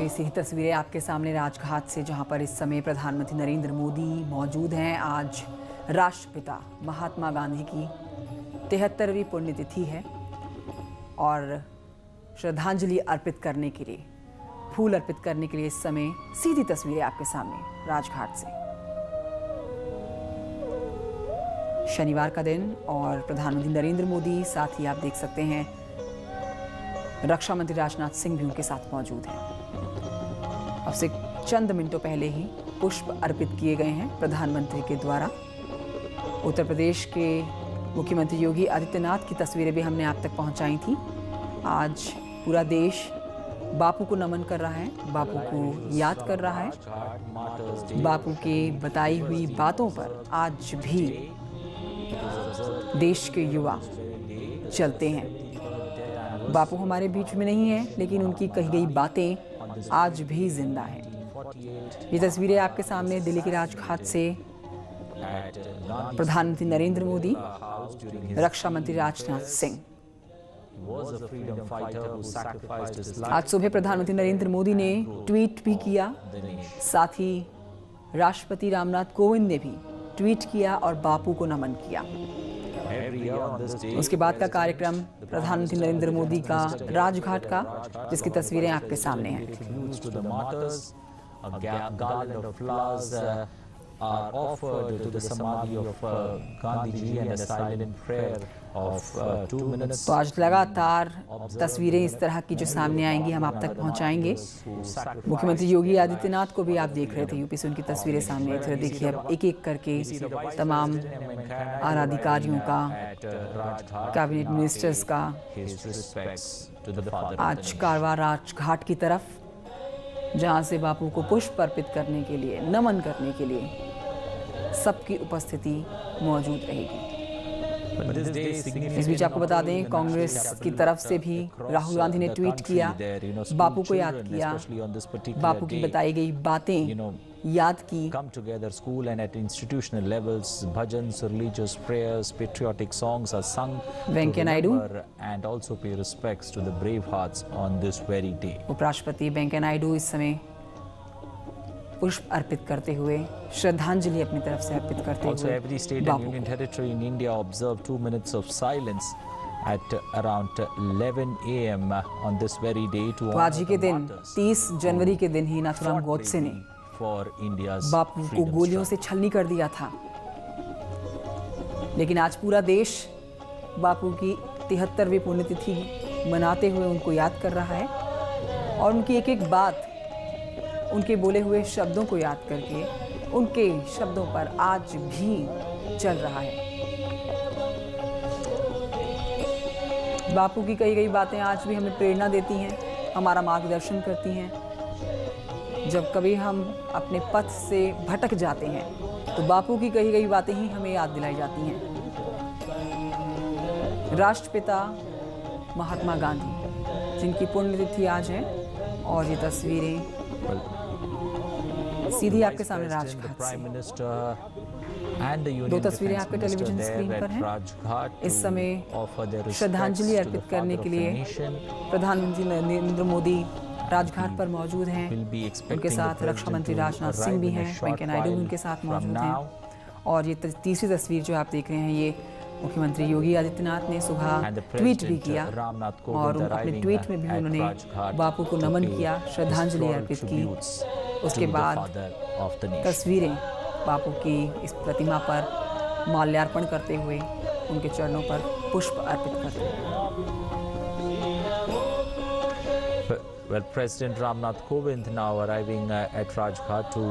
ये सीधी तस्वीरें आपके सामने राजघाट से, जहां पर इस समय प्रधानमंत्री नरेंद्र मोदी मौजूद हैं। आज राष्ट्रपिता महात्मा गांधी की 73वीं पुण्यतिथि है और श्रद्धांजलि अर्पित करने के लिए, फूल अर्पित करने के लिए इस समय सीधी तस्वीरें आपके सामने राजघाट से। शनिवार का दिन और प्रधानमंत्री नरेंद्र मोदी, साथ ही आप देख सकते हैं रक्षा मंत्री राजनाथ सिंह भी उनके साथ मौजूद हैं। अब से चंद मिनटों पहले ही पुष्प अर्पित किए गए हैं प्रधानमंत्री के द्वारा। उत्तर प्रदेश के मुख्यमंत्री योगी आदित्यनाथ की तस्वीरें भी हमने आप तक पहुंचाई थी। आज पूरा देश बापू को नमन कर रहा है, बापू को याद कर रहा है। बापू के बताई हुई बातों पर आज भी देश के युवा चलते हैं। बापू हमारे बीच में नहीं है, लेकिन उनकी कही गई बातें आज भी जिंदा हैं। ये तस्वीरें आपके सामने दिल्ली के राजघाट से। प्रधानमंत्री नरेंद्र मोदी, रक्षा मंत्री राजनाथ सिंह। आज सुबह प्रधानमंत्री नरेंद्र मोदी ने ट्वीट भी किया, साथ ही राष्ट्रपति रामनाथ कोविंद ने भी ट्वीट किया और बापू को नमन किया। उसके बाद का कार्यक्रम प्रधानमंत्री नरेंद्र मोदी का राजघाट का, जिसकी तस्वीरें आपके सामने हैं। Are offered to the Samadhi of Gandhiji and a silent prayer of 2 minutes. तो आज लगातार तस्वीरें इस तरह की जो सामने आएंगी हम आप तक पहुंचाएंगे। मुख्यमंत्री योगी आदित्यनाथ को भी आप देख रहे थे, यूपी से उनकी तस्वीरें सामने आई थी। देखिए अब एक एक करके तमाम आला अधिकारियों का, कैबिनेट मिनिस्टर्स का आज कारवां राजघाट की तरफ, जहां से बापू को पुष्प अर्पित करने के लिए, नमन करने के लिए सबकी उपस्थिति मौजूद रहेगी। इस बीच आपको बता दें, कांग्रेस की तरफ से भी राहुल गांधी ने ट्वीट किया, बापू को याद किया, बापू की बताई गई बातें याद की। Come together, school and at institutional levels, bhajans, religious prayers, patriotic songs are sung Venkaiah Naidu and also pay respects to the brave hearts on this very day. उपराष्ट्रपति वेंकैया नायडू इस समय पुष्प अर्पित करते हुए, श्रद्धांजलि अपनी तरफ से अर्पित करते Also, हुए every state and union territory in India observed 2 minutes of silence at around 11 a.m. on this very day to तो आज ही के दिन 30 जनवरी के दिन ही नाथुराम गोडसे ने बापू को गोलियों से छलनी कर दिया था। लेकिन आज पूरा देश बापू की 73वीं पुण्यतिथि मनाते हुए उनको याद कर रहा है और उनकी एक एक बात, उनके बोले हुए शब्दों को याद करके उनके शब्दों पर आज भी चल रहा है। बापू की कही गई बातें आज भी हमें प्रेरणा देती हैं, हमारा मार्गदर्शन करती हैं। जब कभी हम अपने पथ से भटक जाते हैं तो बापू की कही गई बातें ही हमें याद दिलाई जाती हैं। राष्ट्रपिता महात्मा गांधी, जिनकी पुण्यतिथि आज है, और ये तस्वीरें सीधी आपके सामने राजघाट से। दो तस्वीरें आपके टेलीविजन स्क्रीन पर हैं। इस समय श्रद्धांजलि अर्पित करने के लिए प्रधानमंत्री नरेंद्र मोदी राजघाट पर मौजूद हैं। उनके साथ रक्षा मंत्री राजनाथ सिंह भी हैं, वेंकैया नायडू भी उनके साथ मौजूद हैं। और ये तीसरी तस्वीर जो आप देख रहे हैं, ये मुख्यमंत्री योगी आदित्यनाथ ने सुबह ट्वीट भी किया और अपने ट्वीट में भी उन्होंने बापू को नमन किया, श्रद्धांजलि अर्पित की। उसके बाद तस्वीरें बापू की इस प्रतिमा पर माल्यार्पण करते हुए, उनके चरणों पर पुष्प अर्पित करते हुए। Well, President Ramnath Kovind now arriving at Rajghat to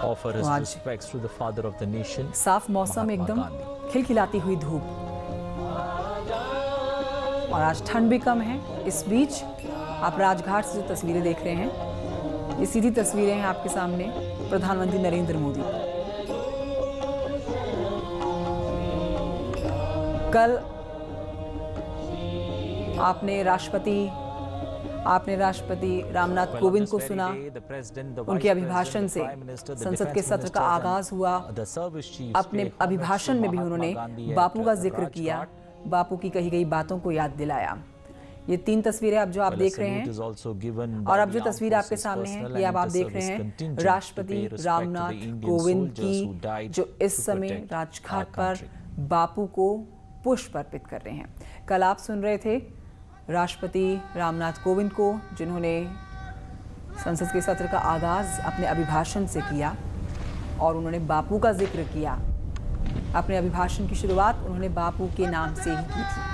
offer his respects to the father of the nation. साफ मौसम, एकदम खिलखिलाती हुई धूप, और आज ठंड भी कम है। इस बीच आप राजघाट से जो तस्वीरें देख रहे हैं, ये सीधी तस्वीरें हैं आपके सामने प्रधानमंत्री नरेंद्र मोदी। कल आपने राष्ट्रपति रामनाथ कोविंद को सुना। उनके अभिभाषण से संसद के सत्र का आगाज हुआ। अपने अभिभाषण में भी उन्होंने बापू का जिक्र किया, बापू की कही गई बातों को याद दिलाया। ये 3 तस्वीरें अब जो आप देख रहे हैं और अब जो तस्वीर आपके सामने है ये अब आप देख रहे हैं राष्ट्रपति रामनाथ कोविंद की, जो इस समय राजघाट पर बापू को पुष्प अर्पित कर रहे हैं। कल आप सुन रहे थे राष्ट्रपति रामनाथ कोविंद को, जिन्होंने संसद के सत्र का आगाज अपने अभिभाषण से किया और उन्होंने बापू का जिक्र किया। अपने अभिभाषण की शुरुआत उन्होंने बापू के नाम से ही की थी।